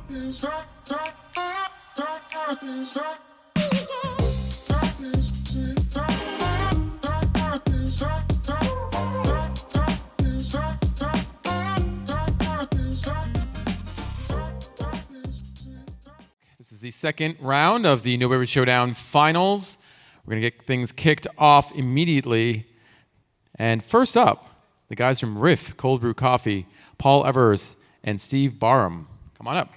This is the second round of the No Beverage Showdown finals. We're going to get things kicked off immediately. And first up, the guys from Riff Cold Brewed Coffee, Paul Evers and Steve Barham. Come on up.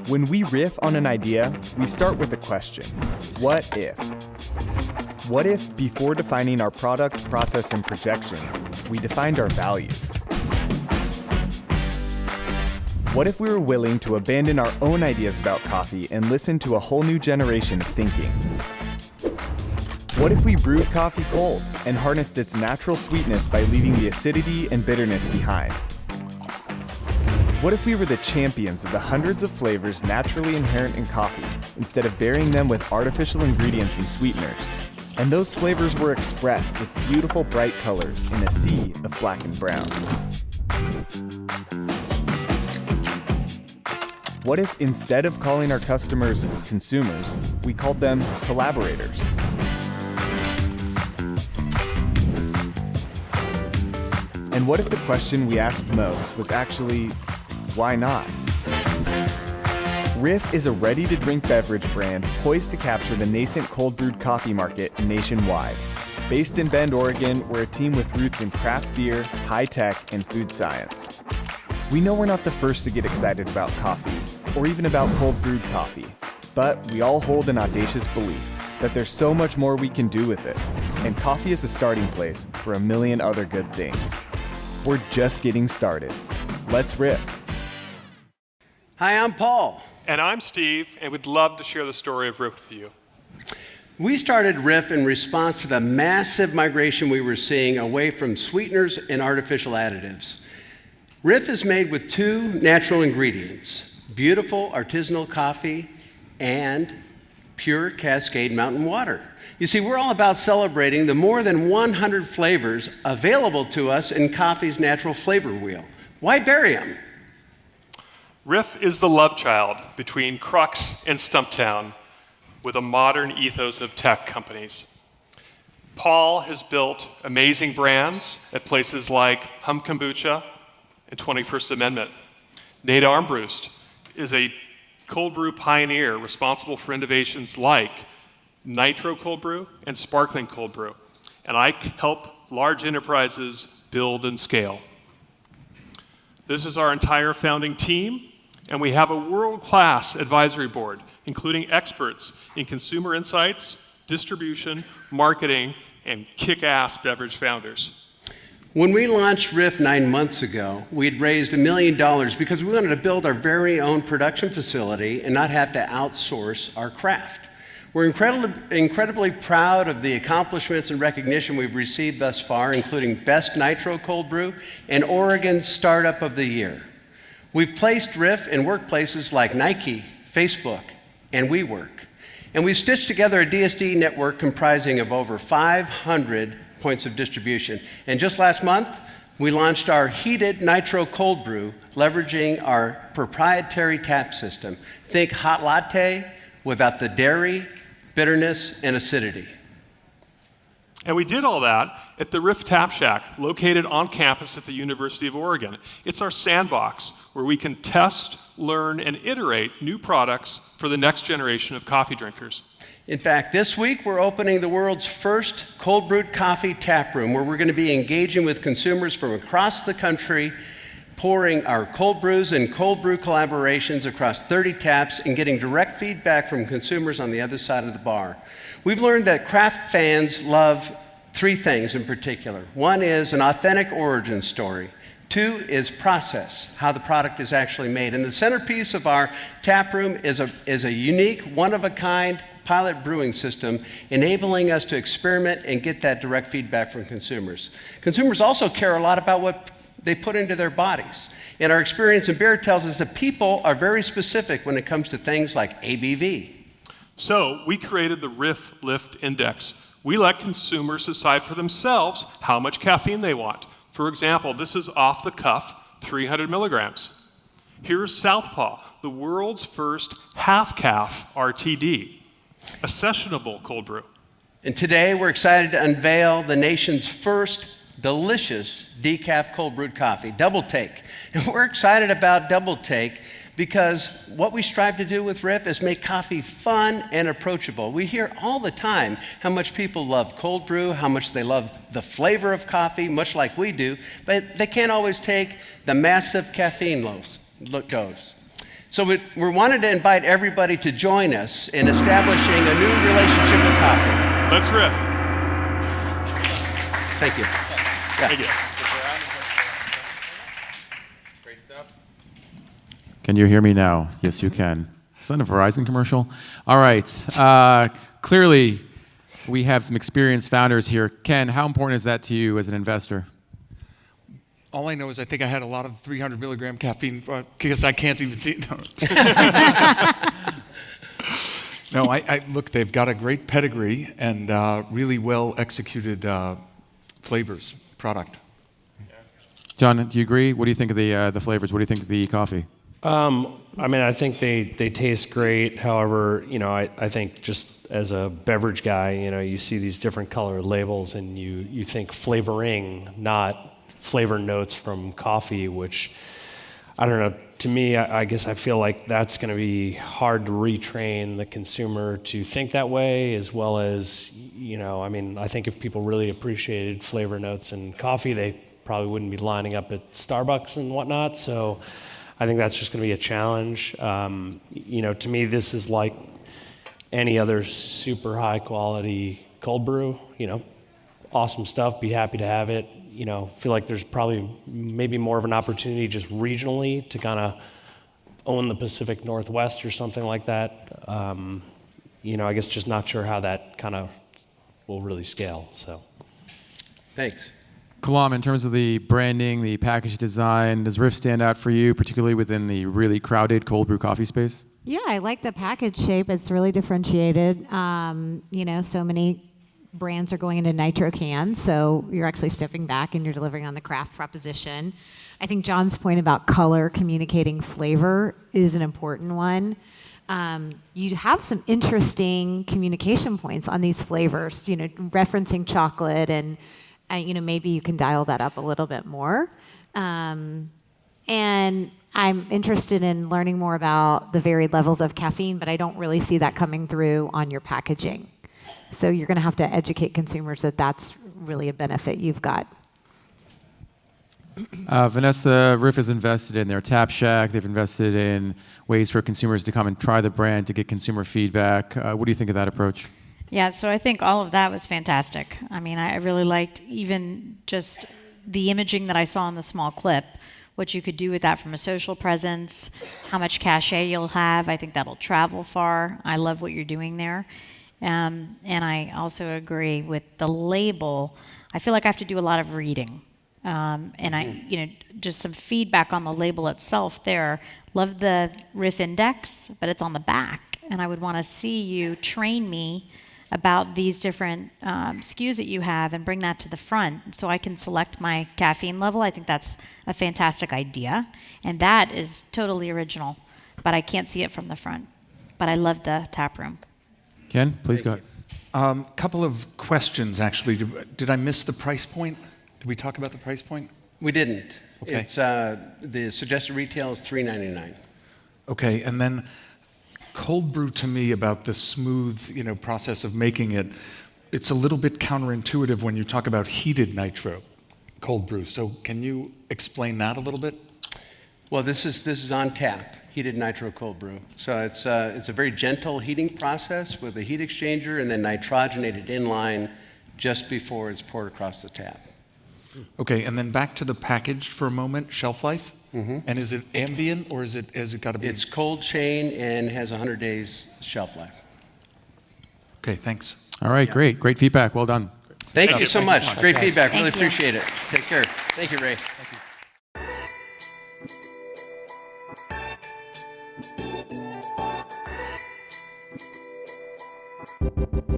When we riff on an idea, we start with a question. What if? What if, before defining our product, process, and projections, we defined our values? What if we were willing to abandon our own ideas about coffee and listen to a whole new generation of thinking? What if we brewed coffee cold and harnessed its natural sweetness by leaving the acidity and bitterness behind? What if we were the champions of the hundreds of flavors naturally inherent in coffee, instead of burying them with artificial ingredients and sweeteners? And those flavors were expressed with beautiful bright colors in a sea of black and brown. What if, instead of calling our customers consumers, we called them collaborators? And what if the question we asked most was actually, why not? Riff is a ready-to-drink beverage brand poised to capture the nascent cold brewed coffee market nationwide. Based in Bend, Oregon, we're a team with roots in craft beer, high tech, and food science. We know we're not the first to get excited about coffee, or even about cold brewed coffee, but we all hold an audacious belief that there's so much more we can do with it, and coffee is a starting place for a million other good things. We're just getting started. Let's riff. Hi, I'm Paul. And I'm Steve, and we'd love to share the story of Riff with you. We started Riff in response to the massive migration we were seeing away from sweeteners and artificial additives. Riff is made with two natural ingredients: beautiful artisanal coffee and pure Cascade Mountain water. You see, we're all about celebrating the more than 100 flavors available to us in coffee's natural flavor wheel. Why bury them? Riff is the love child between Crux and Stumptown, with a modern ethos of tech companies. Paul has built amazing brands at places like Hum Kombucha and 21st Amendment. Nate Armbruster is a cold brew pioneer responsible for innovations like Nitro Cold Brew and Sparkling Cold Brew. And I help large enterprises build and scale. This is our entire founding team, and we have a world-class advisory board, including experts in consumer insights, distribution, marketing, and kick-ass beverage founders. When we launched Riff 9 months ago, we'd raised $1 million because we wanted to build our very own production facility and not have to outsource our craft. We're incredibly proud of the accomplishments and recognition we've received thus far, including Best Nitro Cold Brew and Oregon Startup of the Year. We've placed Riff in workplaces like Nike, Facebook, and WeWork. And we've stitched together a DSD network comprising of over 500 points of distribution. And just last month, we launched our heated Nitro Cold Brew, leveraging our proprietary tap system. Think hot latte without the dairy, bitterness, and acidity. And we did all that at the Riff Tap Shack, located on campus at the University of Oregon. It's our sandbox where we can test, learn, and iterate new products for the next generation of coffee drinkers. In fact, this week we're opening the world's first cold brewed coffee tap room, where we're going to be engaging with consumers from across the country, pouring our cold brews and cold brew collaborations across 30 taps and getting direct feedback from consumers on the other side of the bar. We've learned that craft fans love three things in particular. One is an authentic origin story. Two is process, how the product is actually made. And the centerpiece of our tap room is a unique, one-of-a-kind pilot brewing system, enabling us to experiment and get that direct feedback from consumers. Consumers also care a lot about what they put into their bodies. And our experience in beer tells us that people are very specific when it comes to things like ABV. So we created the Riff Lift Index. We let consumers decide for themselves how much caffeine they want. For example, this is off the cuff, 300 milligrams. Here's Southpaw, the world's first half-calf RTD, a sessionable cold brew. And today we're excited to unveil the nation's first delicious decaf cold brewed coffee, Double Take. And we're excited about Double Take because what we strive to do with Riff is make coffee fun and approachable. We hear all the time how much people love cold brew, how much they love the flavor of coffee, much like we do, but they can't always take the massive caffeine dose. So we wanted to invite everybody to join us in establishing a new relationship with coffee. Let's riff. Thank you. Thank you. Great stuff. Can you hear me now? Yes, you can. Is that a Verizon commercial? All right. Clearly, we have some experienced founders here. Ken, how important is that to you as an investor? All I know is I think I had a lot of 300 milligram caffeine because I can't even see it. No, I look, they've got a great pedigree and really well executed flavors product. John, do you agree? What do you think of the flavors? What do you think of the coffee? I mean, I think they taste great. However, I think just as a beverage guy, you see these different color labels and you think flavoring, not flavor notes from coffee, which, I don't know, to me, I guess I feel like that's going to be hard to retrain the consumer to think that way, as well as, I think if people really appreciated flavor notes in coffee, they probably wouldn't be lining up at Starbucks and whatnot. So I think that's just going to be a challenge. To me, this is like any other super high quality cold brew, awesome stuff, be happy to have it. Feel like there's probably maybe more of an opportunity just regionally to kind of own the Pacific Northwest or something like that. I guess just not sure how that kind of will really scale. So, Thanks. Kalam, in terms of the branding, the package design, does Riff stand out for you, particularly within the really crowded cold brew coffee space? Yeah, I like the package shape. It's really differentiated. So many brands are going into nitro cans, so you're actually stepping back and you're delivering on the craft proposition. I think John's point about color communicating flavor is an important one. You have some interesting communication points on these flavors, referencing chocolate and maybe you can dial that up a little bit more. And I'm interested in learning more about the varied levels of caffeine, but I don't really see that coming through on your packaging. So you're going to have to educate consumers that that's really a benefit you've got. Vanessa, Riff has invested in their Tap Shack. They've invested in ways for consumers to come and try the brand to get consumer feedback. What do you think of that approach? Yeah, so I think all of that was fantastic. I mean, I really liked even just the imaging that I saw in the small clip, what you could do with that from a social presence, how much cachet you'll have. I think that'll travel far. I love what you're doing there. And I also agree with the label. I feel like I have to do a lot of reading. And just some feedback on the label itself there. Love the Riff Index, but it's on the back. And I would want to see you train me about these different SKUs that you have and bring that to the front so I can select my caffeine level. I think that's a fantastic idea. And that is totally original, but I can't see it from the front. But I love the tap room. Ken, please go ahead. Couple of questions, actually. Did I miss the price point? Did we talk about the price point? We didn't. Okay. It's the suggested retail is $3.99. Okay, and then cold brew to me, about the smooth, process of making it, it's a little bit counterintuitive when you talk about heated nitro cold brew. So can you explain that a little bit? Well, this is on tap, heated nitro cold brew. So it's a very gentle heating process with a heat exchanger and then nitrogenated inline just before it's poured across the tap. Okay, and then back to the package for a moment, shelf life. Mm-hmm. And is it ambient or has it got to be? It's cold chain and has 100 days shelf life. Okay, thanks. All right, great. Great feedback. Well done. Thank you so much. Great Okay. feedback. Thank Really you. appreciate it. Take care. Thank you, Ray. Thank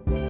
you.